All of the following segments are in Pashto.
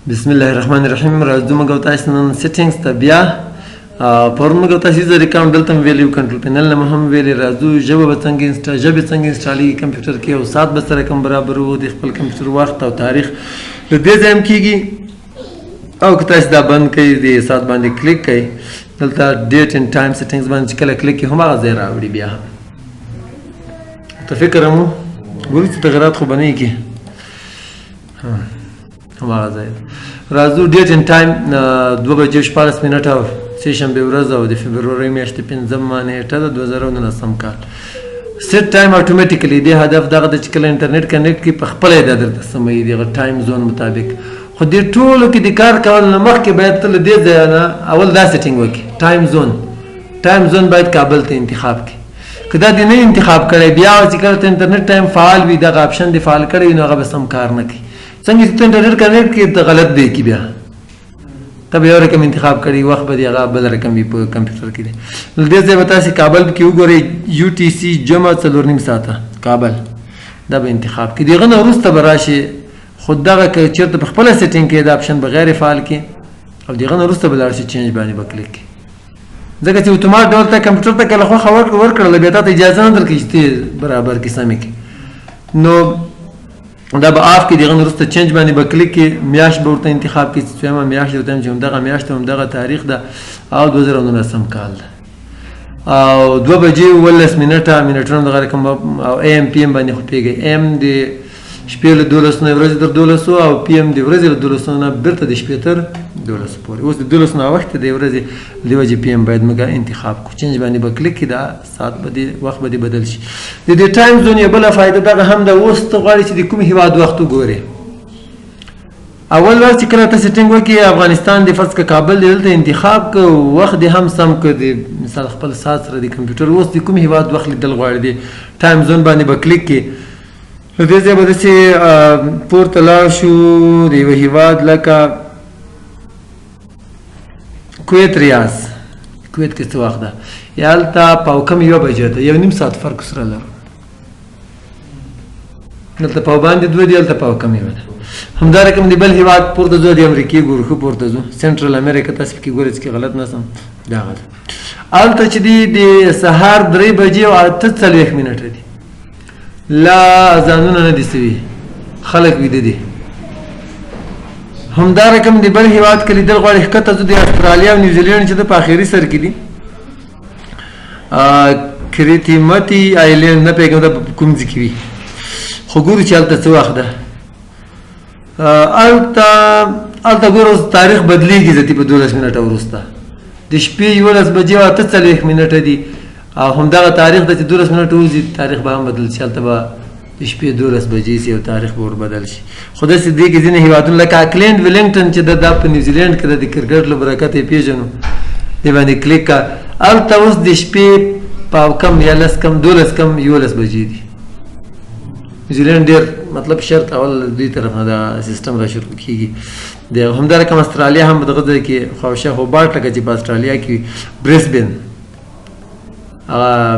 بسم الله الرحمن الرحیم. راځو موږ تاسو نن سیټینګز ته بیا پرون موږ تاسو د ریکاونټ دلته ویلیو کنټرول پینل نه هم ویلي راځو ژبه به څنګه انسټالي کمپیوټر کې او سات به سره کوم برابر وو د خپل کمپیوټر وخت او تاریخ له دې ځای کېږي او که تاسو دا بند کړئ د سات باندې کلیک کړئ دلته ډیټ اینډ ټایم سیټینګز باندې چې کله کلیک کړئ هماغه ځای راوړي بیا ته فکر مو ګورئ چې تغیرات خو به نه کېږي هماغه ځای راځو ډیټ اینډ ټایم 2:14 او سه شنبه ورځ او د فبروري میاشتې 5مه نیټه ده 2019 کال. سیټ ټایم اتوماتیکلی د هدف دغه د چې کله انټرنیټ کنیکټ کی په خپل د درته سمې دغه ټایم زون مطابق خو د ټولو کې د کار کول نه مخکې باید تل دې ځای نه اول دا سیټینګ وکړي. ټایم زون باید کابل ته انتخاب کړي. کدا دې نه انتخاب کړي بیا چې کله انټرنیټ ټایم فعال وي دغه اپشن دی فعال کړي نو هغه به سم کار نه کوي. څنګه چې انټرنیټ کنیکټ کې ته غلط دی کی بیا تب یو رقم انتخاب کړي وخت به هغه بل رقم وي په کمپیوټر کې. نو دې ځای به تاسو کابل کې وګورئ UTC جمع 4.5 ساعته کابل دا به انتخاب کړي. دغه نه وروسته به راشي خود دغه که چېرته په خپله سیټینګ کې دا اپشن به غیر فعال کړي او دغه نه وروسته به لاړ شي چینج باندې به کلیک کړي ځکه چې اتومات ډول ته کمپیوټر ته کله خوښه ورکړله بیا تا ته اجازه نه درکړي چې ته برابر کې سمې کړي. نو دا به آف کې دغه وروسته چینج باندې به کلیک کې میاشت به ورته انتخاب کړي چې څومره میاشت ورته چې همدغه میاشت همدغه تاریخ ده او 2019 کال ده او 2:19 دغه رقم او AM PM باندې خو پېږئ AM د شپې له 12 نه ورځې تر 12 او PM د ورځې له 12 نه بیرته د شپې تر 12 پورې. اوس د 12 نه وخت د ورځې د وجې PM باید موږ انتخاب کړو. چینج باندې به کلیک کړي دا ساعت به وخت به بدل شي. د دې ټایم زون یو بله فایده دغه هم ده اوس ته غواړې چې د کوم هیواد وخت وګورې. اول وخت چې کله ته سیټینګ وکړې افغانستان د فرض که کابل دی دلته انتخاب کړه وخت دې هم سم کړه د مثال خپل ساعت سره د کمپیوټر اوس د کوم هیواد وخت لیدل غواړې د ټایم زون باندې به کلیک کړي. نو دې ځای به داسې پورته لاړ شو د یوه هیواد لکه کویت ریاض کویت کې څه وخت ده یا هلته پاوکم 1 بجې ده 1.5 ساعت فرق سره لرو دلته پاوباندې 2 دي هلته پاوکم 1 ده. همدارقم د بل هیواد پورته ځو د امریکې ګورو ښه پورته ځو سنټرل امریکا تاسو پکې ګورئ چې غلط نه سم دغه ده هلته چې دي د سهار 3 بجې او 48 منټه دي لا اذانونه نه دي سوي خلک ویده دي. همدا رقم د بل هیواد کې لیدل غواړي ښکته ځو د استرالیا او نیوزیلینډ چې د په آخري سر کې دي کریتیمتي آیلینډ نه پوهېږم دا کوم ځای کې وي خو ګورو چې هلته څه وخت ده هلته ګورو تاریخ بدلیږي ذاتي په 12 منټه وروسته د شپې 11 بجې او 48 منټه دي او همدغه تاریخ د 12 منټه وځي تاریخ به هم بدل شي هلته به د شپې 12 بجې شي او تاریخ به ور بدل شي. خو داسې دې کې ځینې هیوادونه لکه اکلینډ ویلنګټن چې دا په نیوزیلینډ کې د کرکټ له برکته یې پېژنو دې باندې کلیک کړه هلته اوس د شپې پاوکم یا 10 کم 12 کم 11 بجې دي. نیوزیلینډ ډېر مطلب شرط اول دوی طرف نه دا سیستم را شروع کېږي. د همدارقم استرالیا هم دغه ځای کې خواوشا هوبارټ لکه چې په استرالیا کې برسبن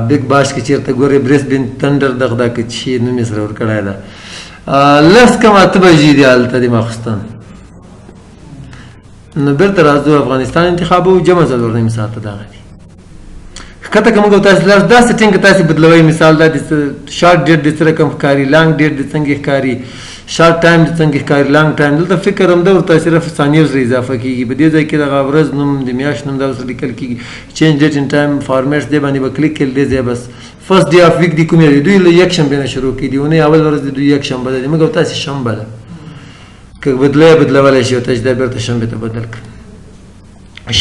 بیگ باش کې چېرته ګورې برسبن تندر دغه کې چې نوم یې سره ورکړی ده 10 کم 8 بجې دي هلته د ماخوستن. نو بېرته راځو افغانستان انتخابوو جمع 4.5 ساعته دغه دي ښکته که موږ تاسو لاړ دا سیټینګ که تاسې بدلوئ مثال دا د شارټ ډیټ د څه رقم ښکاري لانګ ډیټ د څنګه ښکاري شارټ ټایم د څنګه ښکاري لانګ ټایم دلته فکر همدا ورته صرف ثانیې سره اضافه کېږي په دې ځای کې دغه ورځ نوم د میاشت نوم دا ورسره لیکل کېږي چینج ډیټ ان ټایم فارمیټس دې باندې به کلیک کړئ دې ځای بس فرست ډے اف ویک د کومې دی دوی له یکشنبې نه شروع کړي دي اونۍ اول ورځ د دوی یکشنبه ده موږ تاسې شنبه ده که بدلولی شي او تاسې دا بېرته شنبې ته بدل کړئ.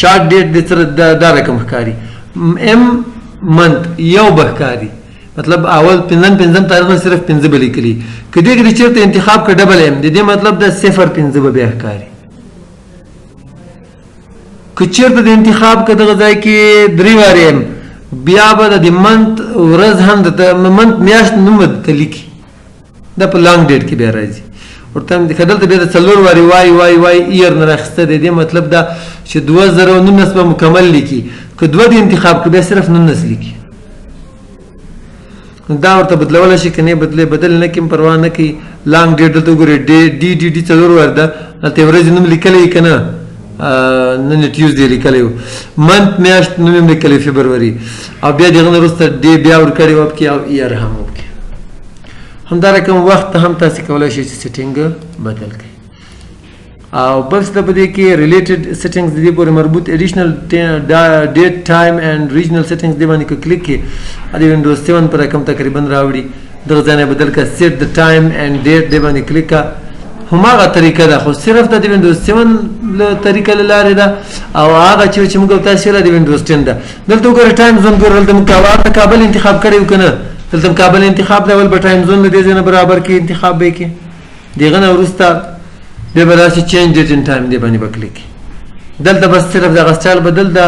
شارټ ډیټ د سره دا رقم ښکاري ام منت یو به ښکاري مطلب اول 5 تاریخ نه صرف 5 به لیکلي که دې کې د چېرته انتخاب کړه ډبل ام د دې مطلب د 0.5 به بیا ښکاري که چېرته د انتخاب کړه دغه ځای کې 3 وارې ام بیا به د منت ورځ هم د منت میاشت نوم ورته لیکي دا په لانګ ډیټ کې بیا راځي ورته که دلته بیا د 4 وارې وای ایر نه راخیسته دی دې مطلب دا چې 2019 به مکمل لیکي که 2 د انتخاب کړه بیا صرف 19 لیکي دا ورته بدلولی شي که نه بدل نه کوي پروا نه کوي لانګ ډیټ دلته وګورئ ډي 4 ور ده دلته ورځې نوم لیکلی که نه نن یې ټیوزډے لیکلی و منت میاشت نوم یې لیکلی فبروري او بیا د هغه نه وروسته ډې بیا ورکړې وه پکې او ایئر هم وکړي همدا رقم وخت ته هم تاسې کولی شئ چې سیټینګ بدل کړئ او بل څه په دې کې ریلیټډ سیټینګز د دې پورې مربوط ایډیشنل ډیټ ټایم اینډ ریجنل سیټینګز دې باندې که کلیک کړي د وینډوز 7 په رقم تقریبا راوړي دغه ځای نه بدل کړه سیټ د ټایم اینډ ډیټ دې باندې کلیک کړه هماغه طریقه ده خو صرف د وینډوز 7 طریقه له لارې ده او هغه چې موږ تاسو یې د وینډوز 10 ده دلته وګورئ ټایم زون ګورئ دلته موږ کابل انتخاب کړی و که نه دلته کابل انتخاب دی ول به ټایم زون له دې ځای نه برابر کې انتخاب به یې کړي د هغه نه وروسته بیا به راشي چینج ډیټ ان ټایم دې باندې به کلیک دلته بس صرف دغه سټایل بدل ده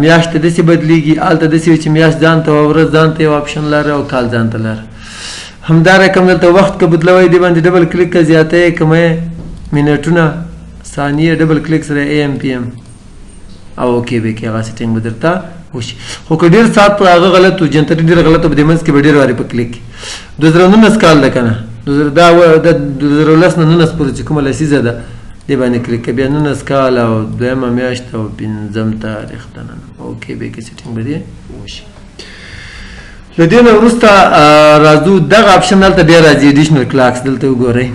میاشت داسې بدلیږي هلته داسې وي چې میاشت ځان ته ورځ ځان ته یو آپشن لاره او کال ځان ته لاره همدا رقم دلته وخت که بدلوئ دې باندې ډبل کلیک که زیاتی کمی منټونه ثانیې ډبل کلیک سره AM PM او اوکې به کې هغه سیټینګ به درته وشي خو که ډېر ساعت هغه غلط و جنتري ډېر غلط و په دې منځ کې به ډېر وارې په کلیک 2019 کال ده که نه 2010 نه 19 پورې چې کومه لسیزه ده دې باندې کلیک بیا 19 کال او دویمه میاشت او پنځم تاریخ د نن اوکې به کې سیټینګ به دې وشي له دې نه وروسته راځو دغه آپشن دلته بیا راځي ایډیشنل کلاکس دلته وګورئ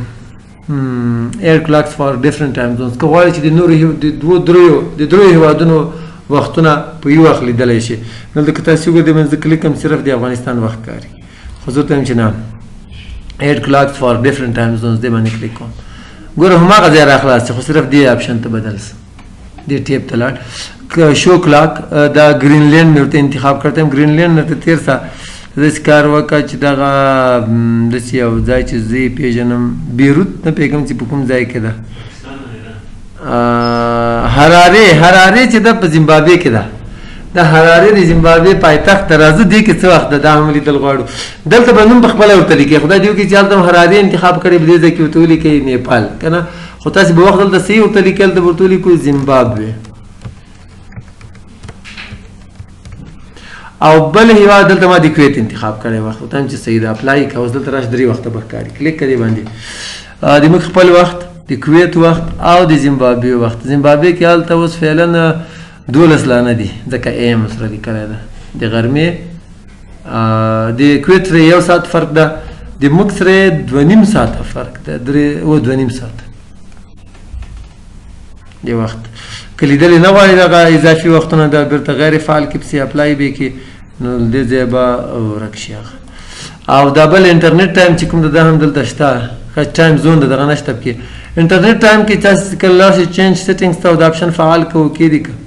ایر کلاکس فار ډفرنٹ ټایم زونز که غواړئ چې د نورو د دریو هیوادونو وختونه په یو وخت لیدلی شي دلته که تاسې وګورئ د منځ کلیک هم صرف د افغانستان وخت کاري خو زه ورته وایم چې نه add clocks for different time zones دې باندې کلیک کوم ګوره هماغه ځای راخلاص خو صرف دې آپشن ته بدل سه دې ټیپ ته لاړ شو کلاک دا ګرینلینډ مې ورته انتخاب کړی یم ګرینلینډ نه ته تېر سه داسې کار وکړه چې دغه داسې یو ځای چې زه یې پېژنم بیروت نه پوهېږم چې په کوم ځای کې ده هرارې چې ده په زیمبابوې کې ده د هرارې د زیمبابوې پایتخت ته راځو دې کې څه وخت ده دا هم لیدل غواړو دلته به نوم پخپله ورته لیکئ خدای دې وکړي چې هلته هم هرارې انتخاب کړی په دې ځای کې ورته ولیکئ نیپال که نه خو تاسې به وخت دلته صحیح ورته لیکئ هلته به ورته ولیکو زیمبابوې او بل هیواد دلته ما د کویت انتخاب کړی وخت ورته هم چې صحیح ده اپلای که اوس دلته راشي 3 وخته به ښکاري کلیک که دې باندې د موږ خپل وخت د کویت وخت او د زیمبابوې وخت زیمبابوې کې هلته اوس فعلا 12 لانه دي ځکه AM سره لیکلی ده د غرمې د کویت سره 1 ساعت فرق ده د موږ سره 2.5 ساعته فرق ده 2.5 ساعت د وخت که لیدلې نه غواړئ دغه اضافي وختونه د بیرته غیر فعال کې پسې اپلای به کړي نو دې ځای به ورک شي هغه او دا بل انټرنیټ ټایم چې کوم ده دا هم دلته شته ټایم زون ده دغه نشته پکې انټرنیټ ټایم کې تاسې کله لاړ شئ چینج سیټینګز ته او دا آپشن فعال کوو کې دي که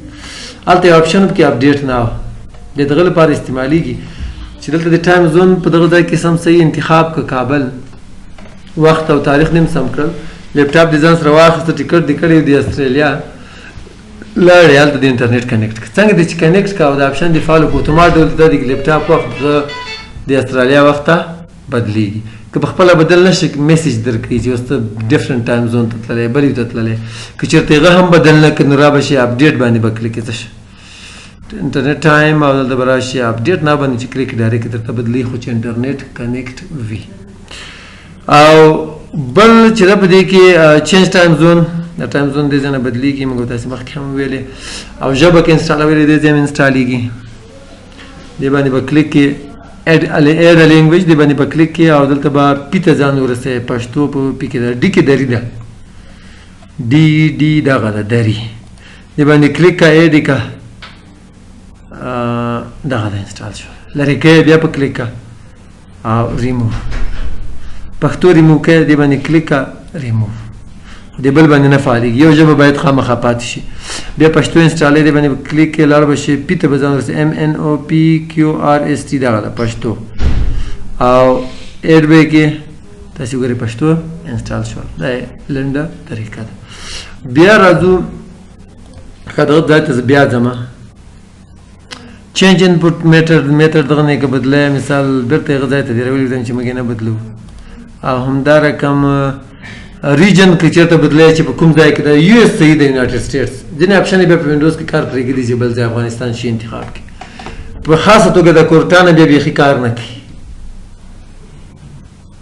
هلته یو آپشن کې اپډیټ نه و د دغه لپاره استعمالیږي چې دلته د ټایم زون په دغه ځای کې سم صحیح انتخاب که کابل وخت او تاریخ نیم سم کړل لیپټاپ د ځان سره واخېسته ټیکټ دې کړی د استرالیا لاړې هلته د انټرنیټ کنیکټ کړه څنګه دې چې کنیکټ کړه او د آپشن دې فالو په اتومات ډول د لیپټاپ وخت د استرالیا وخت ته بدلیږي که په خپله بدل نه شي میسج درکړي چې اوس ته ډفرنټ ټایم زون ته تللی بل یو ته تللی که چېرته هغه هم بدل نه کړي نو را به شي اپډیټ باندې به کلیک څه شي انټرنیټ ټایم او دلته به راشي اپډیټ نه باندې چې کلیک ډایرکټ درته بدلي خو چې انټرنیټ کنیکټ وي او بل چې ده په دې کې چینج ټایم زون د ټایم زون دې ځای نه بدلېږي موږ تاسې مخکې هم ویلې او ژبه کې انسټالولی دې ځای هم انسټالېږي دې باندې به کلیک کې اډ لینګویج دې باندې به کلیک کې او دلته به پي ته ځان ورسوي پښتو په پي کې ده ډي کې دري ده ډي دغه ده دري دې باندې کلیک که ای دې که دغه ده انسټال شو لرې که بیا په کلیک که او ریموو پښتو ریموو که دې باندې کلیک که ریموو د بل باندې نه فعالېږي یو ژبه باید خامخا پاتې شي بیا پښتو انسټالې دې باندې کلیک کې لاړ به شي پي ته به ځان ورسي MNOPQRST دغه ده پښتو او ایډ به یې کې تاسې وګورئ پښتو انسټال شول دا یې لنډه طریقه ده بیا راځو که دغه ځای ته زه بیا ځمه چینج انپوټ میتر دغه نه یې که بدلی مثال بېرته هغه ځای ته دې راولي چې موږ یې نه بدلو او همدا رقم ریجن کې چېرته بدلی چې په کوم ځای کې ده US صحیح د یونایټډ سټیټس ځینې آپشن یې بیا په وینډوز کې کار پرېږدي چې بل ځای افغانستان شي انتخاب کړي په خاصه توګه د کورټانه بیا بیخي کار نه کوي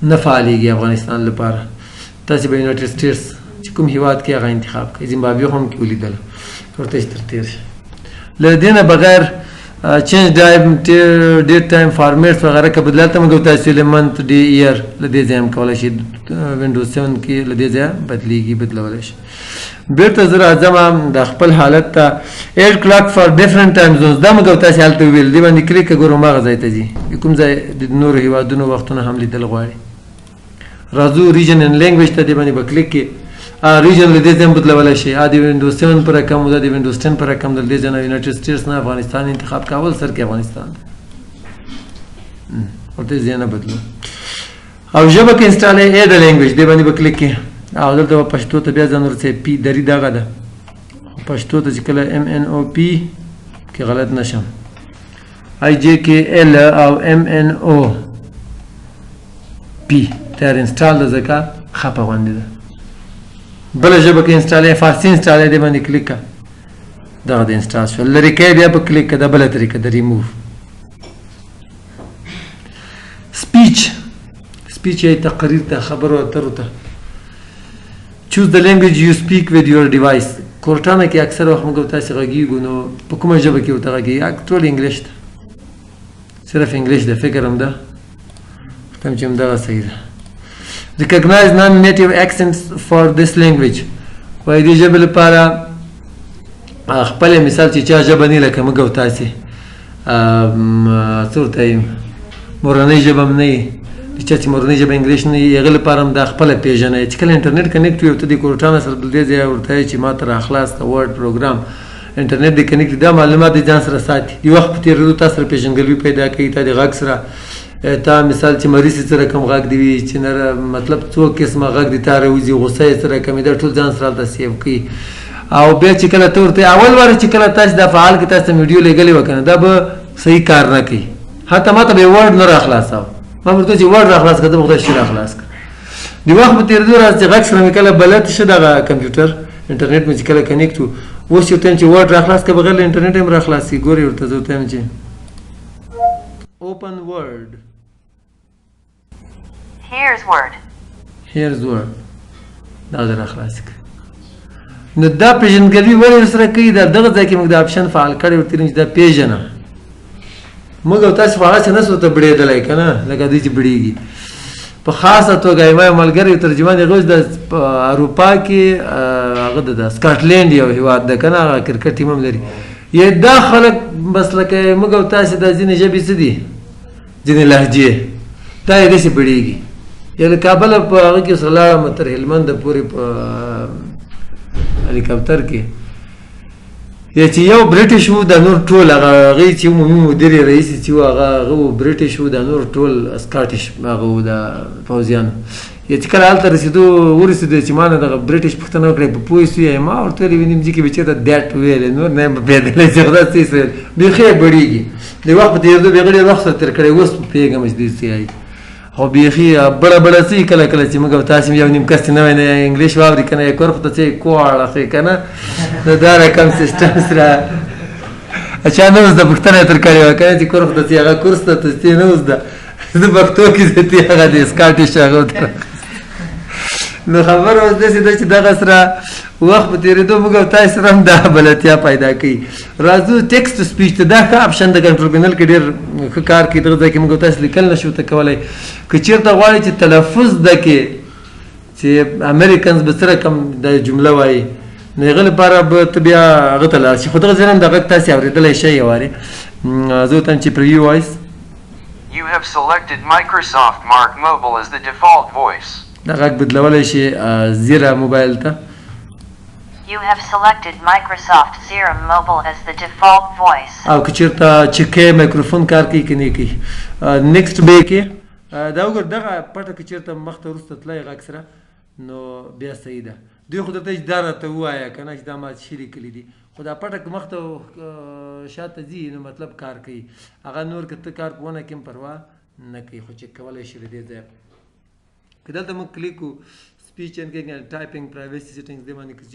نه فعالېږي افغانستان لپاره تاسې به یونایټډ سټیټس چې کوم هیواد کې هغه انتخاب کړي. زیمبابوې هم کې ولیدل ورته تر تیر شي. له دې نه بغیر چینج ډیټ ټایم فارمیټس وغیره که بدلات موږ تاسو له منت ډے ایئر له دې ځای هم کولی شي. وینډوز 7 کې له دې ځای بدلیږي بدلولی شي. بیرته زه راځم د خپل حالت ته 8 کلاک فار ډیفرنٹ ټایم زونز دا موږ تاسو هلته وویل دې باندې کلیک ګورو هماغه ځای ته ځي کوم ځای د نورو هیوادونو وختونه هم لیدل غواړي. راځو ریجن اینډ لینګویج ته دې باندې به کلیک کړي. ریجن له دې ځای هم بدلولی شي. د وینډوز 7 په رقم او د وینډوز 10 په رقم د دې ځای نه یونایټډ سټیټس نه افغانستان انتخاب کول سر کې افغانستان ورته ځای نه بدلو. او ژبه کې انسټال اې د لینګویج دې باندې به کلیک کړي او دلته به پښتو ته بیا ځان ورڅې پی دري دغه ده پښتو ته چې کله ام ان او پی کې غلط نشم آی جے کې ال او ام ان او پی تر انسټال د ځکه خپه غوندې ده. بله ژبه کې انسټال فارسي انسټال دی باندې کلیک کړه دغه د انسټال شو. لرې کوي بیا په کلیک کړه د بله طریقه د ریموو. سپیچ یې تقریر ته خبرو اترو ته. choose the language you speak with your device. کورټانه کې اکثر وخت موږ تاسو غږیږو نو په کومه ژبه کې ورته غږیږي ټول انګلیش ده صرف انګلیش ده فکر هم ده ختم چې همدغه صحیح ده. recognize non-native accents for this language. وایي دې ژبې لپاره خپل مثال چې چا ژبه نه لکه موږ او تاسې څه ورته وایي مورنۍ ژبه هم نه وي د چا چې مورنۍ ژبه انګلیش نه وي هغه لپاره هم دا خپله پېژنئ چې کله انټرنېټ کنیکټ وي او ته د کورټانه سره د دې ځای ورته وایي چې ما ته راخلاص کړه ورډ پروګرام انټرنېټ د کنیکټ دا معلومات د ځان سره ساتي. د وخت په تېرېدو تا سره پېژندګلوي پیدا کوي. تا د غږ سره تا مثال چې مریض سره کوم غږ دی وي چې نه مطلب څو قسمه غږ دی تا راوځي غوسه یې سره کمې دا ټول ځان سره هلته سیو کوي. او بیا چې کله ته ورته اول واره چې کله تاسو دا فعال کړئ تاسو ویډیو لګلې وه که نه دا به صحیح کار نه کوي. حتی ما ته به یې ورډ نه راخلاصوه ما ورته چې ورډ راخلاص کړه ته به خدای شي راخلاص کړه. د وخت په تېرېدو راځي چې غږ سره مې کله بلد شه دغه کمپیوټر انټرنېټ مې چې کله کنیکټ و اوس چې ورته یم چې ورډ راخلاص کړه بغیر له انټرنېټ هم راخلاصي. ګورې ورته زه ورته یم چې open word here's word دا در راخلاصي کړه. نو دا پېژندګلوي ولې ورسره کوي دا دغه ځای کې موږ دا اپشن فعال کړی ورته چې دا پېژنه موږ او تاسو خو هغسې نه سو ته بړېدلی که نه لکه دوی چې بړېږي. په خاصه توګه زما یو ملګری یو ترجمان هغه اوس د اروپا کې هغه د سکاټلینډ یو هېواد ده که نه هغه کرکټ ټیم هم لري. دا خلک بس لکه موږ او تاسې دا ځینې ژبې څه دي ځینې لهجې دا یې داسې بړېږي. یا له کابله په هغه کې اوس لاړم تر هلمنده پورې په هلیکاپټر کې یا چې یو برټش و دا نور ټول هغه چې عمومي مدیر یې رئیس چې و هغه و برټش و دا نور ټول سکاټش هغه و د پوځیانو. یا چې کله هلته ورسېدو چې ما نه دغه برټش پوښتنه وکړې په پوه سوی ما ورته ویلې وینم چې کې به چېرته دیټ ویلې نور نه یم په پوهېدلی چې خدای څه یې ویل بیخي یې بړېږي. د وخت په تېرېدو بیا ډېر وخت سره تېر کړی اوس پوهېږم چې دې څه وایي خو بیخي بړه بړه څه کله کله چې موږ او تاسې یو نیم کس چې نوی نه انګلیش واوري که نه یې کور خو ته څه یې کوړ اخلي که نه نو دا رقم سیسټم سره چا نه زده پوښتنه یې تر کړې وه که نه چې کور خو ته څه هغه کورس ته ته څه نه زده زه پښتو کې زه تې هغه د سکاټش هغه ورته نو خبره اوس داسې ده چې دغه سره وخت په تېرېدو موږ او تاسې سره هم دا بلدتیا پیدا کوي. راځو ټیکسټ سپیچ ته دا ښه اپشن د کنټرول پینل کې ډېر ښه کار کوي. دغه ځای کې موږ او تاسې لیکل نه شو ته کولی که چېرته غواړئ چې تلفظ زده کړې چې امریکنز به څه رقم دا جمله وایي نو هغه لپاره به ته بیا هغه ته لاړ شي. خو دغه ځای نه د غږ تاسې اورېدلی شئ یو وارې زه ورته چې پریویو وایس You have selected Microsoft Mark Mobile as the default voice. دا غږ بدلولی شي زیره موبایل ته You have selected Microsoft Zero Mobile as the default voice. او که چېرته چکې مایکروفون کار کوي که نه کوي نیکسټ بی کې دا وګوره دغه پټه که چېرته مخ ته وروسته تللی غږ سره نو بیا صحیح ده. دوی خو درته چې دا راته ووایه که نه چې دا ما څه شي لیکلي دي خو دا پټه که مخ ته شاته ځي نو مطلب کار کوي. هغه نور که ته کار په ونه کړې هم پروا نه کوي خو چک کولی شي له دې ځایه که دلته موږ کلیک کړو سپیچ اینډ ټایپینګ پرایویسي سیټینګز دې باندې که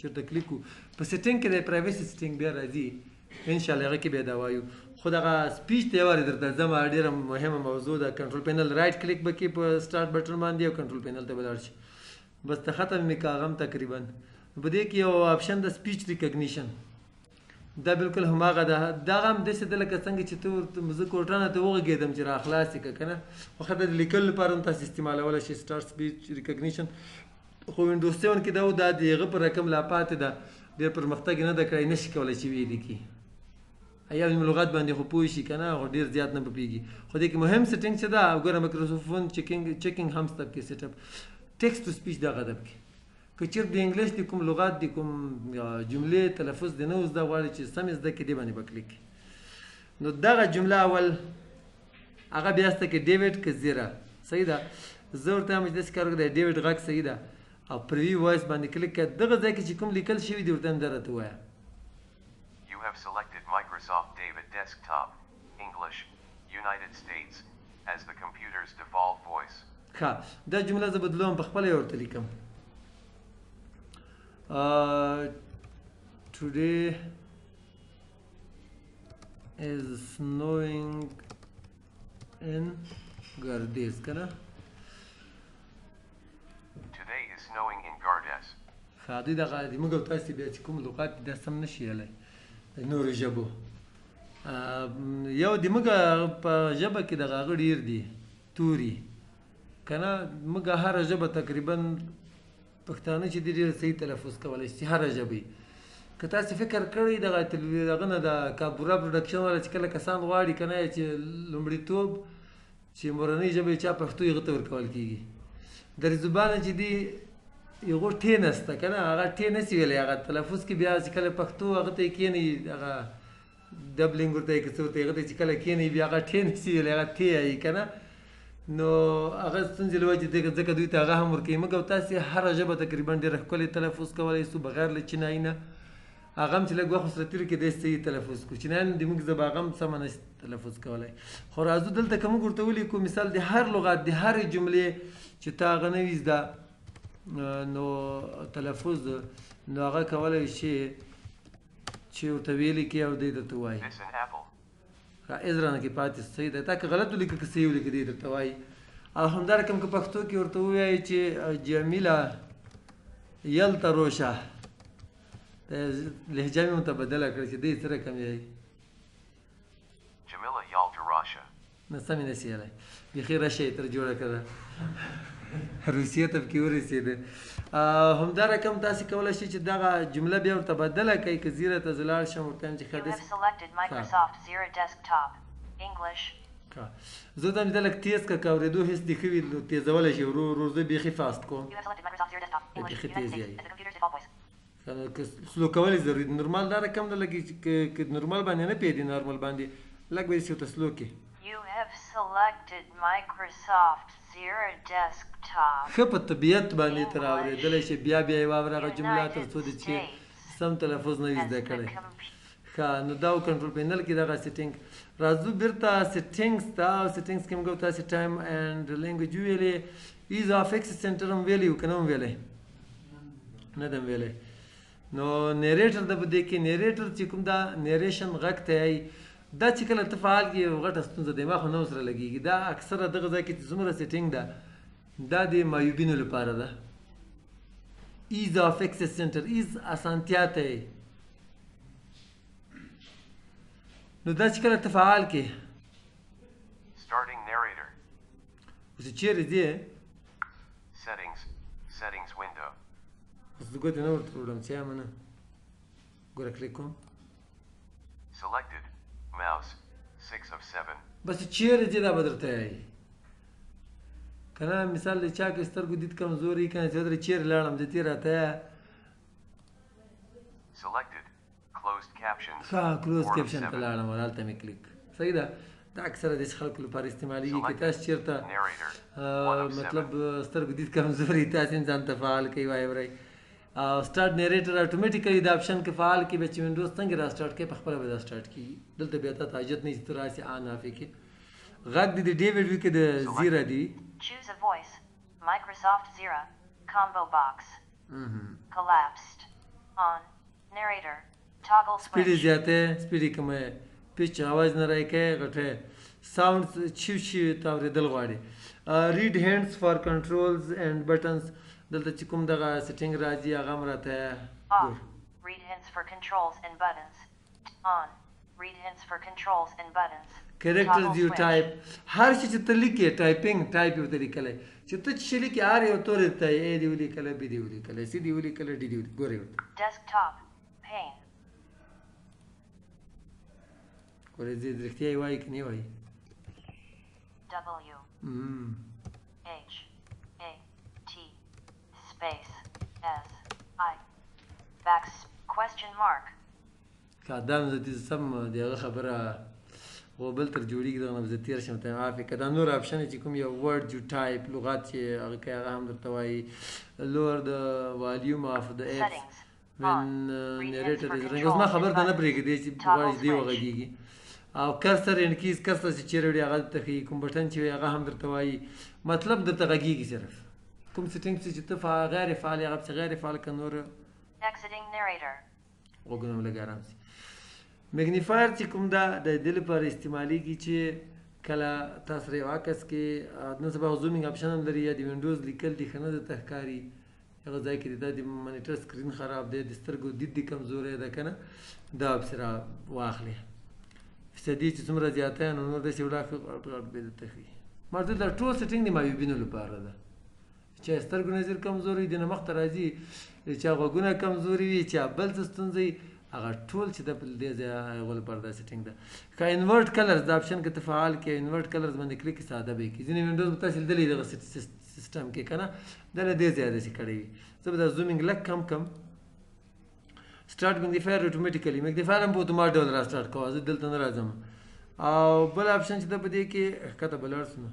چېرته کلیک کړو په سیټینګ کې د پرایویسي سیټینګ بیا راځي انشاءالله هغه کې بیا دا وایو. خو دغه سپیچ ته یې وارې درته ځم ډېره مهمه موضوع ده. کنټرول پینل رایټ کلیک به کړي په سټارټ بټن باندې او کنټرول پینل ته به لاړ شي بس ته ختم مې کاغم تقریبا. په دې کې یو آپشن د سپیچ ریکګنیشن دا بالکل هماغه ده. دغه هم داسې ده لکه څنګه چې ته زه کوټانه ته وغږېدم چې را خلاص یې که که نه خو ښه د لیکلو لپاره هم تاسو استعمالولی شئ سټارټ سپیچ ریکګنیشن. خو وینډوز 7 کې دا د هغه په رقم لا پاتې ده، ډېر پرمختګ یې نه ده کړی، نشي کولی چې ویې لیکي. یا نیم لغات باندې خو پوه شي که نه، خو ډېر زیات نه پوهېږي. خو دې کې مهم سیټینګ څه ده وګوره مایکروسافټ فون چیکینګ هم سته پکې سیټ اپ ټیکسټ ټو سپیچ دغه ده پکې. که چېرته د انګلیش د کوم لغات د کوم جملې تلفظ د نه زده غواړي چې سم زده کړي دې باندې به کلیک کړي. نو دغه جمله اول هغه بیا سته کې ډیوډ که زیره صحیح ده. زه ورته وایم چې داسې کار وکړه د ډیوډ غږ صحیح ده او پریویو وایس باندې کلیک کړه. دغه ځای کې چې کوم لیکل شوي دي ورته هم دا راته ووایه. You have selected Microsoft David Desktop, English, United States, as the computer's default voice. ښه دا جمله زه بدلوم په خپله یې ورته لیکم. Today is snowing in Gardes که نه؟ Today is snowing in Gardes. ښه دوی دغه د موږ او تاسې بیا چې کوم لغات دي دا سم نه شي ویلی د نورو ژبو. یو د موږ په ژبه کې دغه هغه ډېر دي توري که نه. موږ هره ژبه تقریبا پښتانه چې دي ډېر صحیح تلفظ کولی شي هره ژبه یې. که تاسې فکر کړی دغه نه د کابورا پروډکشن والا چې کله کسان غواړي که نه چې لومړیتوب چې مورنۍ ژبه یې چا پښتو هغه ته ورکول کېږي. دري زبانه چې دي هغو ټې نسته که نه هغه ټې نسي ویلی هغه تلفظ کې بیا چې کله پښتو هغه ته یې کښېنوي هغه ډبلینګ ورته یې که څه ورته هغه ته چې کله کښېنوي بیا هغه ټې نسي ویلی هغه ټې وایي که نه. نو هغه ستونزې له وجې ځکه دوی ته هغه هم ورکوي. موږ او تاسې هره ژبه تقریبا ډېره ښکلې تلفظ کولی شو بغیر له چینایي نه. هغه هم چې لږ وخت ورسره تېر کړي داسې صحیح تلفظ کړو. چینایان د موږ ژبه هغه هم سمه نشي تلفظ کولی. خو راځو دلته که موږ ورته ولیکو مثال د هر لغات د هرې جملې چې تا هغه نه وي زده نو تلفظ نو هغه کولی شي چې ورته ویې لیکي او دی درته ووایي. عذرا کې پاتې صحیح ده. تا که غلط ولیکه که صحیح ولیکه دی درته وایي. او همدا رقم که پښتو کې ورته ووایي چې جمیله یلته روشه لهجه مې متبدله کړه چې دی څه رقم یایي Jamila Yalta Rasha. نه سمې نشي ویلی بیخي رشه یې تر جوړه کړه روسیې ته پکې ورسېده. همدا رقم تاسې کولی شئ چې دغه جمله بیا ورته بدله کړئ. که زیره ته زه لاړ شم ورته وایم چې ښه You have selected Microsoft Zero Desktop, English. زه دا مې دا لږ تیز که که اورېدو حس دې ښه وي نو تیزولی شي ورو ورو زه بیخي فاسټ کوم. You have selected Microsoft Zero Desktop, English, United States, as the computer's default voice. که سلو کول یې ضروري دي. نورمال دا رقم ده لږ که نورمال باندې نه پوهېدي نارمل باندې لږ به یې ورته سلو کړي. You have selected Microsoft Zero Desktop. ښه په طبیعت باندې تر اورېدلی شي بیا بیا یې واوره هغه جمله تر څو د چې سم تلفظ نه وي زده کړی. ښه نو دا و کنټرول پینل کې دغه سیټینګ. راځو بیرته سیټینګس ته او سیټینګس کې موږ تاسې ټایم اینډ لینګویج ویلې ایز آف ایکس سینټر هم ویلی و که نه هم ویلی نه ده هم ویلی. نو نیریټر ده په دې کې نیریټر چې کوم دا نیریشن غږ ته یایي دا چې کله ته فعال کړي یو غټه ستونزه دی ما خو نه ورسره لګېږي. دا اکثره دغه ځای کې چې څومره سیټینګ ده دا د معیوبینو لپاره ده. ایز آف ایکسس سینټر ایز اسانتیا ته یې نو دا چې کله ته فعال کړې Starting narrator. اوس چیرې ځې Settings window. اوس زه ګوتې نه ورته وړم چې یا منه ګوره کلیک کوم Selected. Mouse. 6 of 7. بس چیرې ځې دا به درته وایي که نه مثال د چا که سترګو دید کمزوري که نه چې ودرې چیرې لاړم د تې راته Selected. Closed captions. ښه کلوز کیپشن ته لاړم هلته مې کلیک صحیح ده. دا اکثره داسې خلکو لپاره استعمالیږي که تاسو چېرته مطلب سترګو دید کمزوري تاسې هم ځان ته فعال کوئ وایې ورئ او سټارټ نیریټر اټومیټیکلی دا اپشن کې فعال کړي بیا چې وینډوز څنګه را سټارټ کړي په خپله به دا سټارټ کېږي. دلته بیا تا حاجت نه چې ته راسې آن آف یې کړې. غږ دې د ډیوډ وي که د زیره دي Choose a voice. Microsoft Zero. Combo box. Collapsed. On. Narrator. Toggle سپیډ یې switch. زیاتی سپیډ یې کمی پیچ آواز نه رایې کوې غټی ساوند چیو ته اورېدل غواړي. ریډ هینډس فار کنټرولز اینډ بټنز دلته چې کوم دغه سیټینګ راځي هغه هم راته Off. Read hints for controls and buttons. On. Read hints for controls and buttons. کریکټرز Toggle یو switch. ټایپ هر شي چې ته لیکې ټایپینګ ټایپ یې ورته لیکلی چې ته چې شي لیکې هر یو تورې ته اے دې ولیکلی بي دې ولیکلی سي دې ولیکلی ډي دې ولیکلی ګورې ورته Desktop. Pane. ګورې دې رښتیا یې وایي که نه یې وایي W. H. A. T. Space. S. I. Question mark. که دا نو زه دې سم د هغه خبره خو بل تر جوړېږي دغه نه به زه تېر شم ته عافیه که دا نور آپشن چې کوم یو ورډ جو ټایپ لغات چې هغه کوي هغه هم درته وایي لور د والیوم آف د ایپس Settings. when narrator is running اوس ما خبر ته نه پرېږدي چې غواړي چې دی وغږېږي او کرسر اینډ کیز کرسر چې چیرې وړي هغه درته ښیي کوم بټن چې وي هغه هم درته وایي مطلب درته غږېږي صرف کوم سیټینګ چې ته غیر فعال هغه پسې غیر فعال که نور Exiting narrator. غوږونه هم لږ ارام شي میګنیفایر چې کوم دا د دې لپاره استعمالیږي چې کله تاسو سره یو عکس کې نن سبا زومینګ اپشن هم لري یا د وینډوز لیکل دي ښه نه درته ښکاري هغه ځای کې دا د مانیټر سکرین خراب دی د سترګو دید دي کمزوری ده که نه دا پسې را واخلې فیصدي چې څومره زیاته نو نور داسې ولاړ به درته ښیي ما ورته دا ټول سیټینګ د مایوبینو لپاره ده چا سترګو نظر کمزوري دي نه مخته راځي چا غوږونه کمزوري وي چا بل څه ستونزه وي هغه ټول چې د دې ځای هغو لپاره دا سیټینګ ده که انورټ کلرز دا اپشن که ته فعال کړې انورټ کلرز باندې کلیک ساده به یې کړي ځینې وینډوز به تاسې لیدلي دغه سیسټم کې که نه دا له دې ځایه داسې کړی وي زه به دا زومینګ لږ کم کم سټارټ میګنیفایر اټومیټیکلي میګنیفایر هم په اتومات ډول را سټارټ کوه زه دلته نه راځم او بل اپشن چې ده په دې کې ښکته به لاړ شو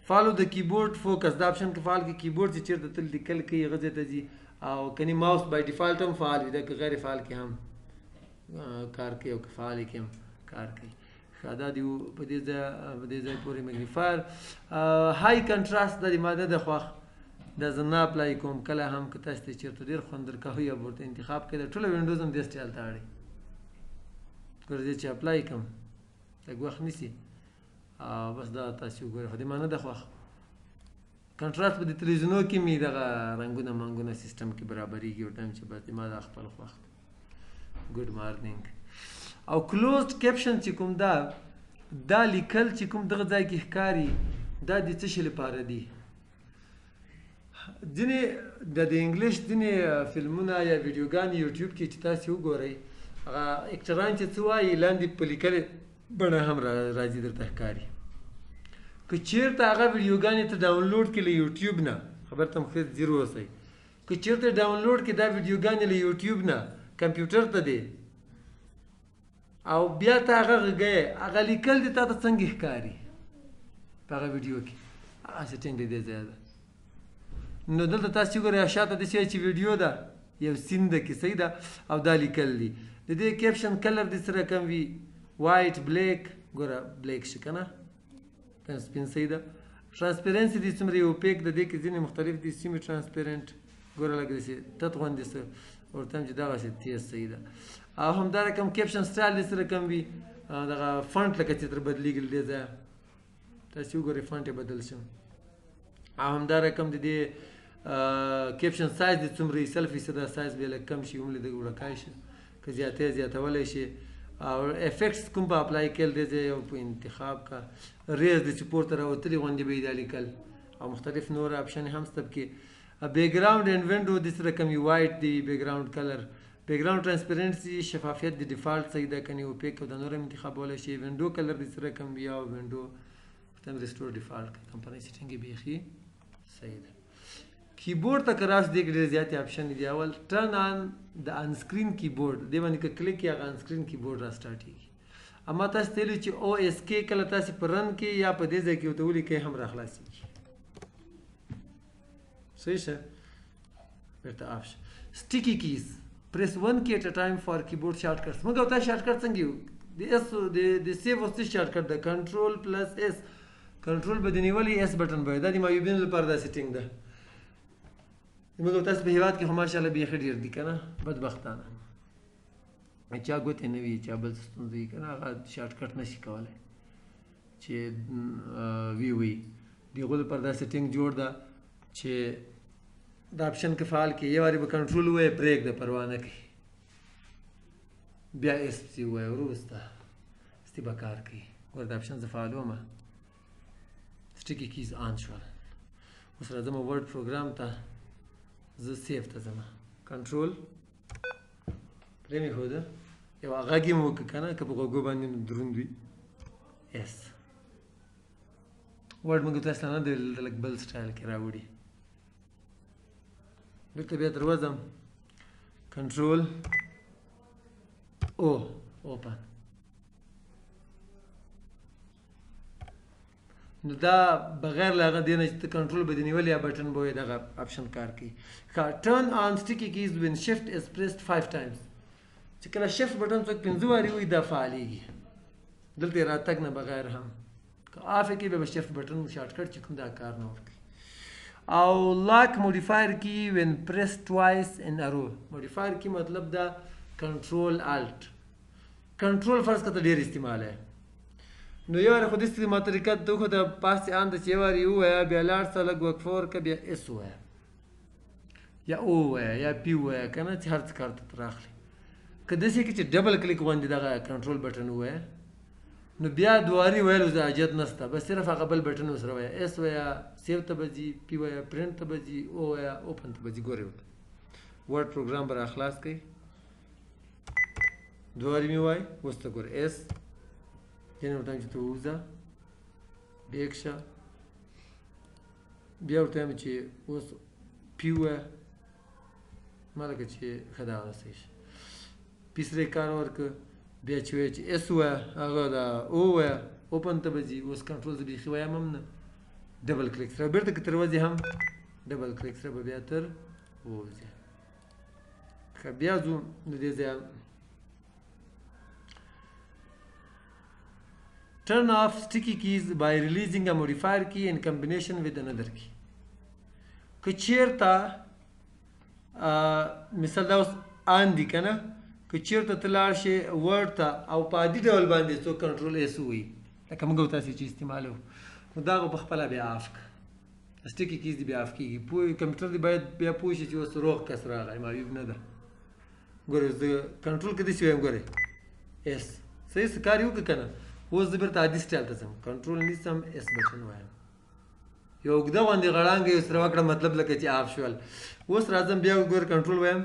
فالو د کیبورډ فوکس دا اپشن که فعال کې کیبورډ چې چېرته تل لیکل کوي هغه ځای ته ځي او کني ماوس بای ډیفالټ هم فعال وي دا که غیر فعال کې هم کار کوي او که فعال کې هم کار کوي ښه دا د په دې ځای پورې میګنیفایر های کنټراسټ دا د ماده د خوښ دا زه نه اپلای کوم کله هم که تاسو ته چېرته ډېر خوند درکوي یا به ورته انتخاب کوي دا ټوله وینډوز هم دې سټایل ته اړي ګرځي چې اپلای کوم لږ وخت نیسي بس دا تاسو وګورئ خو دې ما نه ده خوښ کنټراسټ په دې تلویزیونو کې مې دغه رنګونه منګونه سیسټم کې برابرېږي ورته چې بس دې ما دا خپل خوښ ګډ مارنینګ او کلوزډ کیپشن چې کوم دا لیکل چې کوم دغه ځای کې ښکاري دا د څه شي لپاره دي ځینې د انګلیش ځینې فلمونه یا ویډیوګانې یوټیوب کې چې تاسې وګورئ هغه اکټران چې څه وایي لاندې په لیکلې بڼه هم راځي درته ښکاري که چېرته هغه ویډیوګانې ته ډاونلوډ کړي له یوټیوب نه خبر ته مخې ځیر اوسئ که چېرته ډاونلوډ کړي دا ویډیوګانې له یوټیوب نه کمپیوټر ته دی او بیا ته هغه غږی هغه لیکل دي تا ته څنګه ښکاري په هغه ویډیو کې هغه سیټینګ د دې ځای ده نو دلته تاسو وګورئ شاته داسې وایي چې ویډیو ده یو سین ده کیسه ده او دا لیکل دي د دې کیپشن کلر دې سره کم وي وایټ بلیک ګوره بلیک شي که نه سپین صحیح ده ټرانسپیرنسي دې څومره یې اوپیک د دې کې ځینې مختلف دي سیمي ټرانسپیرنټ ګوره لکه داسې تت غوندې څه ورته هم چې دغسې تیز صحیح ده او همدا رقم کیپشن سټایل دې سره کم وي دغه فنټ لکه چې تر بدلېږي له دې ځایه تاسې وګورئ فنټ یې بدل شم او همدا رقم د دې کیپشن سایز دې څومره یې 100% سایز بیا لږ کم شي هم لږ وړکای شي که زیاتولی شي او افیکټس کوم په اپلای کول دی یو په انتخاب کا ریز د چې پورته راوتلي غوندې به یې دا لیکل او مختلف نور اپشن هم شته پکې بیکګراوند اینډ وینډو د سره کم وایټ دی بیکګراوند کلر بیکګراوند ټرانسپیرنسي شفافیت د ډیفالټ صحیح ده کني اوپیک او د نور انتخابولی شي وینډو کلر د سره کم یا وینډو تم ریسټور ډیفالټ کمپنی سیټینګ یې بیخي صحیح ده کیبورډ ته که راشو دې کې ډېر زیاتې اپشن دي اول ټرن آن د انسکرین کیبورډ دې باندې که کلیک کړي هغه انسکرین کیبورډ را سټارټېږي اما تاسو ته ویلي چې او اس کې کله تاسې په رن کې یا په دې ځای کې ورته ولیکئ هم را خلاصېږي صحیح شه بیرته آف شه سټیکي کیز پریس 1 key at a time for keyboard shortcuts موږ او تاسو شارټکټ څنګه یو د سیو وسته شارټکټ د کنټرول پلس اس کنټرول به د نیولې اس بټن به دا د مایوبین لپاره دا سیټینګ ده موږ تاسو په هیواد کې خو ماشاءالله بیخي ډېر دي که نه بدبختانه چا ګوتې نه وي چا بل ستونزه وي که نه هغه شارټکټ نه شي کولی چې وي د هغو لپاره دا سیټینګ جوړ ده چې دا اپشن کې فعال کې یو واري به کنټرول ووایه پرېږده پروا نه کوي بیا اس پسې ووایه وروسته ستې به کار کوي ګوره دا اپشن زه فعالومه سټیکي کیز آن شول اوس راځم ورډ پروګرام ته زه سیف ته ځم کنټرول پرې مې ښوده یو غږ یې مو وکړه که نه که په غوږو باندې دروند وي اس ورډ موږ تاسو ته نه دی لږ بل سټایل کې راوړي دلته بیا در وځم کنټرول او اوپن نو دا بغیر له هغه دی نه چې ته کنټرول به دې نیولې یا بټن به وایي دغه اپشن کار کوي ښه ټرن آن سټیکي کیز وین شفټ از پریسډ 5 ټایمز چې کله شفټ بټن څوک 5 واري وي دا فعالېږي دلته یې راتګ نه بغیر هم که آف یې کړي بیا به شفټ بټن شارټکټ چې کوم دا کار نه ورکوي او لاک موډیفایر کی وین پریس ټوایس ان ا رو موډیفایر کی مطلب دا کنټرول الټ کنټرول فرض کته ډېر استعمال ہے نو یو واره خو داسې ما طریقه ته وښوده پاسې ان د چې یو وارې ووایه بیا لاړ څه لږ وقفه ورکړه بیا اس ووایه یا او ووایه یا پي ووایه که نه چې هر څه کار ته راخلي که داسې کې چې ډبل کلیک غوندې دغه کنټرول بټن ووایه نو بیا دواري ویلو د حاجت نشته بس صرف هغه بل بټن ورسره وایه اس وایه سیو ته به ځي پي وایه پرنټ ته به ځي او وایه اوپن ته به ځي ګورې ورته ورډ پروګرام به راخلاص کوي دواري مې وایي اوس ته ګوره اس یعنې ورته وایم چې ته ووځه بیک شه بیا ورته وایم چې اوس پي ووایه ما لکه چې ښه دغه صحیح شه پي سره یې کار ورکړه بیا چې وایه چې اس ووایه هغه دا او ووایه اوپن ته به ځي اوس کنټرول زه بیخي وایم هم نه ډبل کلیک سره بېرته که تر وځي هم ډبل کلیک سره به بیا تر ووځي ښه بیا ځو د دې ځایه Turn off sticky keys by releasing a modifier key in combination with another key. که چیرته مثال دا اوس آن دي که نه که چیرته ته لاړ شې ورډ ته او په عادي ډول باندې څوک کنټرول ایس ووایي لکه موږ او تاسې چې استعمالوو نو دا خو په خپله بیا آف کړه سټیکي کیز دې بیا آف کېږي پوه کمپیوټر دې باید بیا پوه شي چې اوس روغ کس راغی معیوب نه ده ګورې زه کنټرول کې داسې وایم ګورې ایس صحیح څه کار یې وکړه که نه اوس زه بېرته عادي سټایل ته ځم کنټرول نیسم ایس بټن وایم یو اوږده غوندې غړانګه یې ورسره وکړه مطلب لکه چې آف شول اوس راځم بیا ګوره کنټرول وایم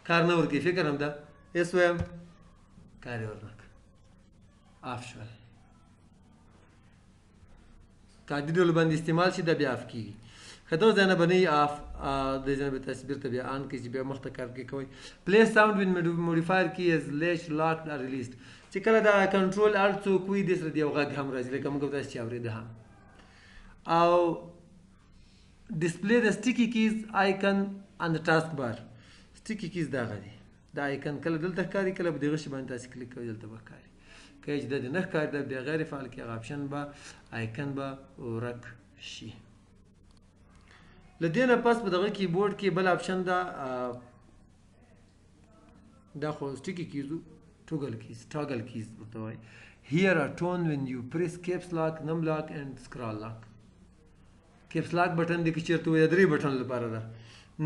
کار نه ورکوي فکر هم ده ایس وایم کار یې ورنکړه آف شول که عادي ډول باندې استعمال شي دا بیا آف کېږي که دغه ځای نه به نه وي آف دې ځای نه به تاسې بېرته بیا آن کړئ چې بیا مخته کار کې کوئ پلی ساوند وین موډیفایر کی از لیچ لاکډ آر ریلیزډ چې کله دا کنټرول الټ څوک وي دې سره د یو غږ هم راځي لکه موږ تاسې چې اورېده هم او ډسپلی د سټیکي کیز آیکن آن د ټاسک بار سټیکي کیز دغه دی دا آیکن کله دلته ښکاري کله به دغه شي باندې تاسې کلیک کوئ دلته به ښکاري که چې دا دې نه ښکاري دا بیا غیر فعال کړي هغه اپشن به آیکن به ورک شي له دې نه پس په دغه کیبورډ کې بل اپشن ده دا خو سټیکي کیزو toggle keys ورته وایي here a tone when you press caps lock num lock and scroll lock caps lock بټن د کې چیرته وایي درې بټن لپاره ده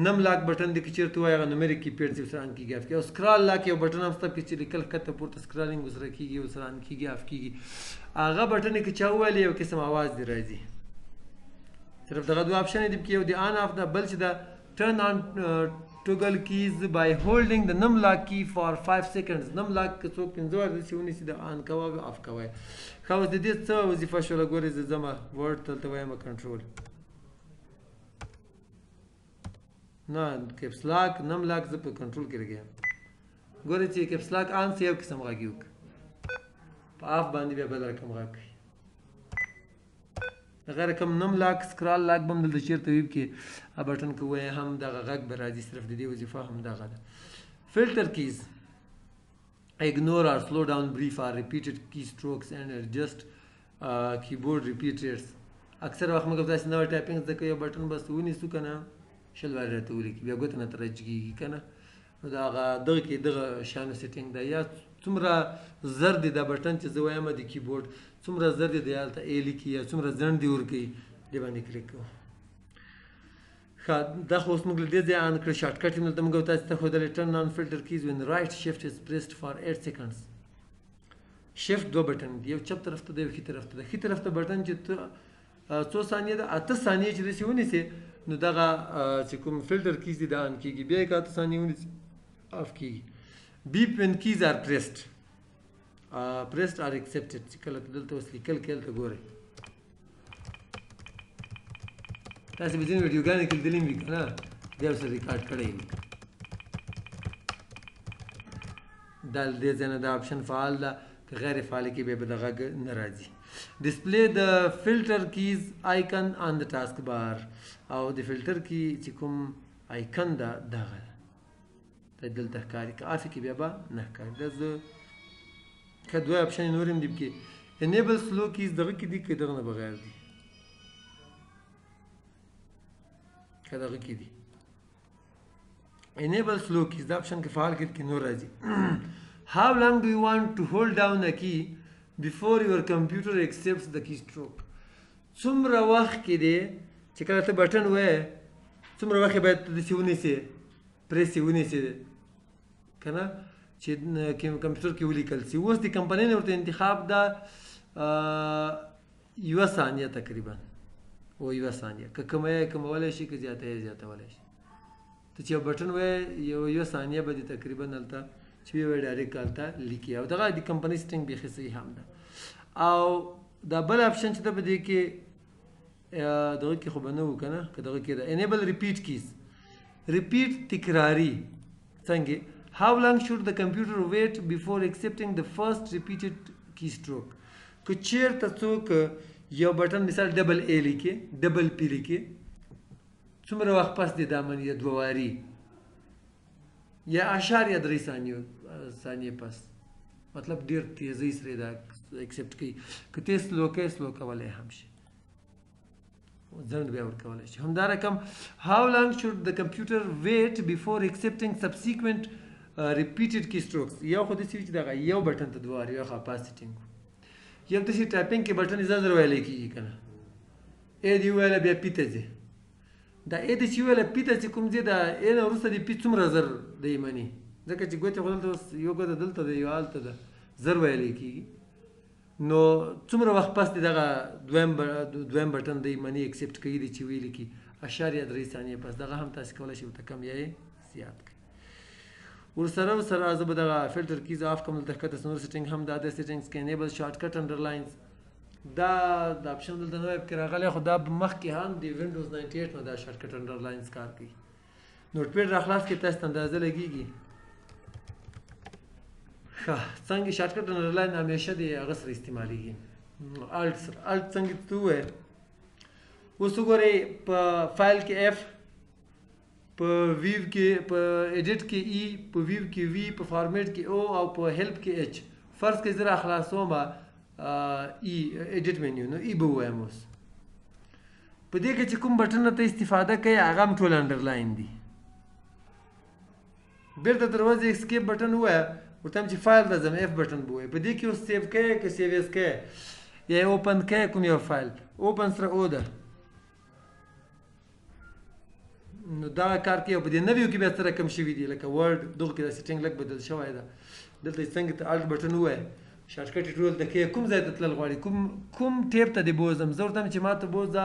نم لاک بټن د کې چیرته وایي هغه نومریک کیپیډ چې ورسره ان کېږي اف کېږي او سکرال لاک یو بټن هم شته چې لیکل ښکته پورته سکرالینګ ورسره کېږي ورسره ان کېږي اف کېږي هغه بټن کې چا وویل یو قسم اواز دی راځي صرف دغه دوه اپشن دي کې یو دی آن آف ده بل چې ده turn on toggle keys by holding the num lock key for 5 seconds num lock که څوک 15 وار داسې ونیسي د آن کوه او اف کوه ښه اوس د دې څه وظیفه شوله ګورئ زه ځمه ورډ دلته وایم کنټرول نه کیپس لاک نم لاک زه په کنټرول کې لګیم ګورئ چې کیپس لاک آن سه یو قسم غږ وکړي په آف باندې بیا بل رقم غږ کوي دغه رقم نم لاک سکرال لاک به هم دلته چېرته وي کې بټن که ووایې هم دغه غږ به راځي صرف د دې وظیفه هم دغه ده فلټر کیز ignore or slow down brief or repeated keystrokes and adjust keyboard repeat rates اکثر وخت موږ تاسې نوی ټایپینګ زده کوئ یو بټن بس ونیسو که نه شل وارې راته ولیکي بیا ګوته نه ترجیح کېږي که نه نو د هغه دغه کې دغه شیانو سیټینګ ده یا څومره زر دی دا بټن چې زه وایم د کیبورډ څومره زر دی هلته ای لیکي یا څومره ځنډ دی ورکوي دې باندې کلیک کوو دا خو اوس موږ له دې ځایه ان کړه شارټکټ یې دلته موږ تاسو ته ښودلی turn on filter keys when right shift is pressed for 8 seconds shift 2 بټن دی یو چپ طرف ته دی یو ښي طرف ته دی ښي طرف ته بټن چې څو ثانیې ده 8 ثانیې چې داسې ونیسې نو دغه چې کوم فلټر کیز دي دا ان کېږي بیا یې که 8 ثانیې ونیسي اف کېږي beep when keys are pressed are accepted چې کله دلته اوس لیکل کې هلته ګورئ تاسې به ځینې ویډیوګانې کې لیدلي وي که نه دی ورسره ریکارډ کړی وي دا له دې ځای نه دا آپشن فعال ده که غیر فعال کې بیا به د غږ نه راځي display the filter keys icon on the taskbar او د فلټر کی چې کوم آیکن ده دغه ته دلته ښکاري که آف کې بیا به نه ښکاري دا زه که دوه آپشن نور هم دي پکې enable slow keys دغه کې دي که دغه نه بغیر دي که دغه کې دي enable slow keys دا آپشن کې فعال کې نور راځي how long do you want to hold down a key before your computer accepts the keystroke څومره وخت کې دی چې کله ته بټن وایې څومره وخت باید ته داسې ونیسې پریس یې ونیسې که نه چې کمپیوټر کې ولیکل سي اوس د کمپنۍ نه ورته انتخاب ده 1 ثانیه تقریبا او 1 ثانیه که کمه یې کمولی شي که زیاته یې زیاتولی شي ته چې یو بټن وایې یو ثانیه به دې تقریبا هلته چې وی ډایرکټ هلته لیکي او دغه د کمپنۍ سټینګ بیخي صحیح هم ده او دا بل آپشن چې ده په دې کې دغه کې خو به نه وو که نه که دغه کې ده enable repeat keys repeat تکراري څنګه how long should the computer wait before accepting the first repeated keystroke که چېرته څوک یو بټن مثال ډبل ا لیکي ډبل پی لیکي څومره وخت پس دی دا مني دوه واري یا اشاریه 3 ثانیې پس مطلب ډیر تیزی سره دا ایکسپټ کوي که تیز سلو کولی هم شي ځنډ بیا ورکولی شي همدارقم how long should the computer wait before accepting subsequent repeated keystrokes یو خو داسې وي چې دغه یو بټن ته دوه وارې یو خوا سیټینګ یو داسې ټایپینګ کې بټن زر زر ویلی کېږي که نه ای دې وویله بیا پي ته ځي دا ای دې چې وویله پي ته چې کوم ځي دا ای نه وروسته د پي څومره زر دی مني ځکه چې ګوتې خو دلته اوس یو ګوته دلته ده یو هلته ده زر ویلی کېږي نو څومره وخت پس دی دغه دویم بټن دی مني ایکسپټ کوي دی چې ویلي کي اشاریه 3 ثانیې پس دغه هم تاسې کولی شئ ورته کم یا یې زیات کړئ ورسره زه به دغه فلټر کیز آف کوم دلته ښکته نور سیټینګ هم دا د سیټینګز کې انیبل شارټکټ انډرلاینز دا د آپشن دلته نوی پکې راغلی خو دا مخکې هم د وینډوز 98 نه دا شارټکټ انډرلاینز کار کوي نوټ پیډ راخلاص کړئ تاسو ته اندازه لګېږي ښه څنګه شارټکټ انډرلاین همیشه د هغه سره استعمالیږي الټ سره الټ څنګه ته ووایې اوس وګورئ په فایل کې اف په ویو کې په ایډیټ کې ای په ویو کې وی په فارمیټ کې او او په هیلپ کې اچ فرض کې زه راخلاصوم ای ایډیټ منیو نو ای به ووایم اوس په دې کې چې کوم بټن ته استفاده کوي هغه هم ټول انډرلاین دي بیرته دروازه اسکیپ بټن ووایه ورته هم چې فایل ته ځم اف بټن به ووایي په دې کې اوس سیو کوي که سیو ایز کوي یا یې اوپن کوي کوم یو فایل اوپن سره او ده نو دا کار کوي او په دې نویو کې بیا څه رقم شوي دي لکه ورډ دغه کې دا سیټینګ لږ بدل شوی ده دلته څنګه ته الټ بټن ووایه شارټکټ یې ټول دکې کوم ځای ته تلل غواړي کوم ټیپ ته دې بوځم زه ورته چې ما ته بوځه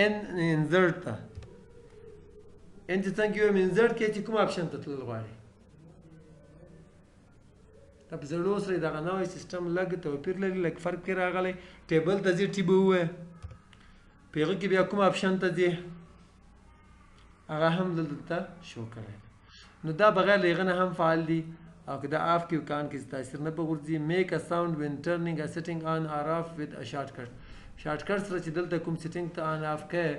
ان انزرټ ته ان چې څنګه یو انزرټ کې چې کوم آپشن ته تلل غواړي دا په زړو سره دغه نوی سیسټم لږ توپیر لري لږ فرق پرې راغلی ټیبل ته ځي ټي به ووایه په هغه کې بیا کوم آپشن ته ځي هغه هم دلته شو کړی نو دا بغیر له هغه نه هم فعال دي او که دا آف کې کان کې تاثیر نه په غورځي میک ا ساوند وین ټرنینګ ا سیټینګ آن اور آف وذ ا شارټکټ شارټکټ سره چې دلته کوم سیټینګ ته آن آف کوي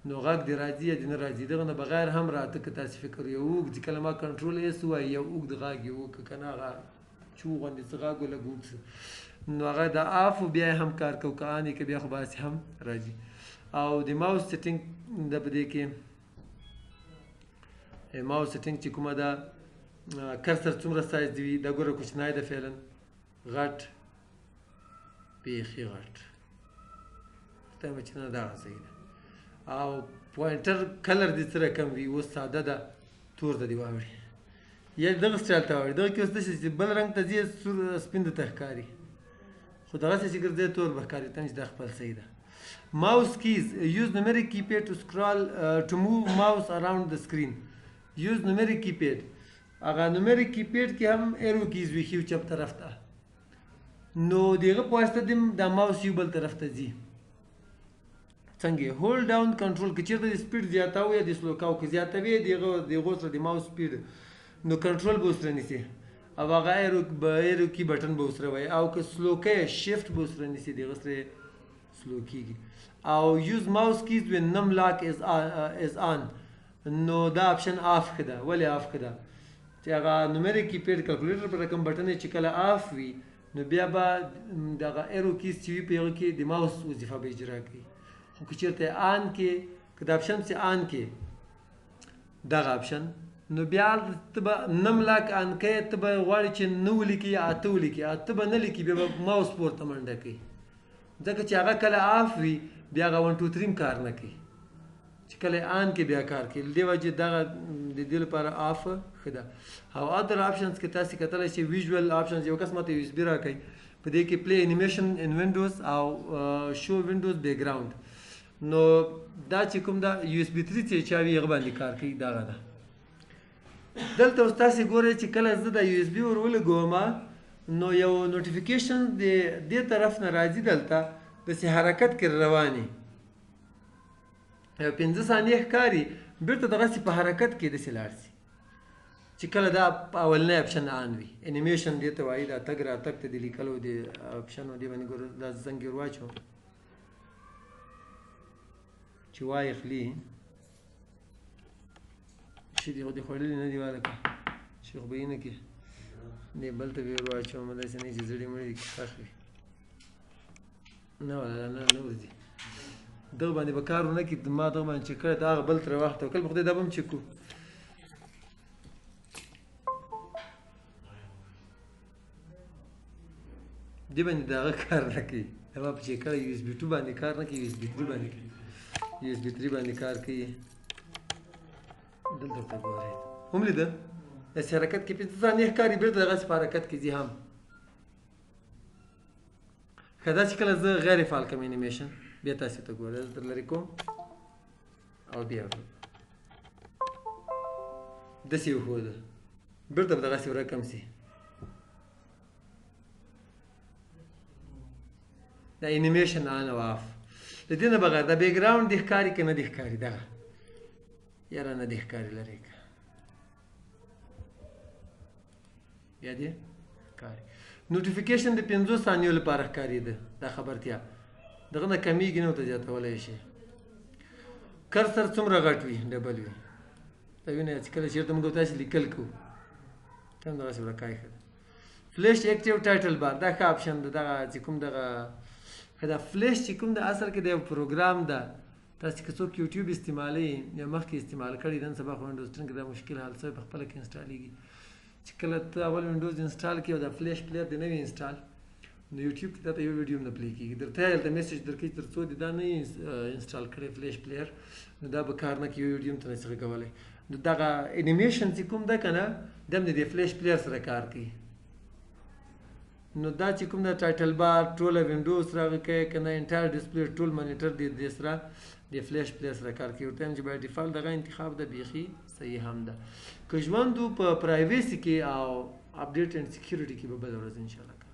نو غږ دې راځي یا دې نه راځي دغه نه بغیر هم راته که تاسې فکر یو اوږد چې کله ما کنټرول ایس ووایي یو اوږد غږ یې وکړه که نه هغه چو غوندې څه غږ ولږ اوږد نو هغه د آف بیا یې هم کار کوو که آن یې که بیا خو باسې هم راځي او د ماوس سیټینګ د په دې کې ماوس سیټینګ چې کومه ده کرسر څومره سایز دی وي دا ګوره کوچنی ده فعلا غټ بیخي غټ ته مې چې نه دغه صحیح ده او پوینټر کلر دې څه رقم وي اوس ساده ده تور ته دې واوړي یا دغه سټایل ته واوړي دغه کې اوس داسې چې بل رنګ ته ځي سپین ته ښکاري خو دغسې چې ګرځي تور به ښکاري ته چې دا خپل صحیح ده mouse keys use numeric keypad to scroll to move mouse around the screen use numeric keypad هغه numeric keypad کې هم arrow keys وي ښي چپ طرف ته نو دغه په واسطه د ماوس یو بل طرف ته ځي څنګه هولډ ډاون کنټرول کې چیرته د سپیډ زیاتاو یا د سلو کاو کې زیاتوي دغه سره د ماوس سپیډ نو کنټرول به وسره نیسي او هغه ایرو کی بټن به وسره وای او که سلو کې شیفت به وسره نیسي دغه سره سلو کیږي او یوز ماوس کیز when num lock is on نو دا اپشن آف کړه ولې آف کړه چې هغه نومریک کیپیډ کیلکولیټر پر کوم بټن چې کله آف وي نو بیا به دغه ایرو کیز چې وي په هغه کې د ماوس وظیفه به اجرا کوي خو که چېرته آن کې که دا اپشن چې آن کې دغه اپشن نو بیا ته به نم لاک آن کوې ته به غواړې چې نه ولیکې یا اته ولیکې اته به نه لیکي بیا به ماوس پورته منډه کوي ځکه چې هغه کله آف وي بیا هغه 1 2 3 کار نه کوي چې کله آن کې بیا کار کوي دې وجې دغه د دې لپاره آف ښه ده او ادر آپشنز کې تاسې کتلی چې ویژوال آپشنز یو کس ماته یو اس بي راکوي په دې کې پلی انیمیشن ان وینډوز او شو وینډوز بیکګراوند نو دا چې کوم دا یو اس بي 3 چې چا وي هغه باندې کار کوي دغه ده دلته اوس تاسې ګورئ چې کله زه د یو اس بي ور ولګوم نو یو نوټیفیکیشن د دې طرف نه راځي دلته داسې حرکت کې روانې یو 15 ثانیې ښکاري بېرته دغسې په حرکت کې داسې لاړ شي چې کله دا اولنی اپشن آن وي انیمیشن دې ته وایي دا تګ راتګ ته د لیکلو د اپشن دې باندې ګوره دا زنګ ور واچوم چې وایي خلي چې دې خوړلي نه دي والکه چې خو به یې نه کې دې بل ته به ور واچوم داسې نه چې زړې مړې کې ښخ وي نه ولا نه ورځي دغه باندې به کار ونه کړي ما دغه باندې چې کړی د هغه بل ترې واخته کله به خدای دا به هم چک کړو دې باندې د هغه کار نه کوي دا به چې کله یو اس بي 2 باندې کار نه کوي یو اس بي 3 باندې کوي یو اس بي 3 باندې کار کوي دلته ته ګورئ هم لیده داسې حرکت کې 15 ثانیې ښکاري بېرته دغسې په حرکت کې ځي هم ښه دا چې کله زه غیر فعال کړم انیمیشن بیا تاسې ته ګورئ زه در لرې کوم او بیا داسې وښوده بېرته به دغسې ورقم سي دا انیمیشن آن او آف د دې نه بغیر دا بیکګراوند دې ښکاري که نه دې ښکاري دغه یاره نه دې ښکاري لرې که بیا دې ښکاري نوټیفیکیشن د 15 ثانیو لپاره ښکارېده دا خبرتیا دغه نه کمیږي نه ورته زیاتولی شي کرسر څومره غټ وي ډبل وي ته وینئ چې کله چېرته موږ تاسې لیکل کوو ته هم دغسې ورکای ښه ده فلیش اکټیو ټایټل بار دا ښه اپشن ده دغه چې کوم دغه دا فلیش چې کوم د اصل کې د یو پروګرام ده تاسې که څوک یوټیوب استعمالوي یا مخکې استعمال کړي نن سبا خو وینډوز 10 کې دا مشکل حل شوی په خپله کې انسټالېږي چې کله ته اول وینډوز انسټال کړي او دا فلیش پلیر دې نه وي انسټال نو یوټیوب کې تا ته یو ویډیو هم نه پلی کېږي درته هلته میسج درکوي تر څو دې دا نه انسټال کړی فلیش پلیر نو دا به کار نه کوي یو ویډیو هم ته نه شي کولی نو دغه انیمیشن چې کوم ده که نه دا هم د دې فلیش پلیر سره کار کوي نو دا چې کوم د ټایټل بار ټوله وینډو سره هغه کوي که نه انټایر ډسپلی ټول مانیټر دې سره د فلیش پلیر سره کار کوي ورته هم چې باید ډیفالټ دغه انتخاب ده بیخي صحیح هم ده که ژوند په پرایویسي کې او اپډیټ اینډ سیکیورټي کې به بله ورځ انشاءالله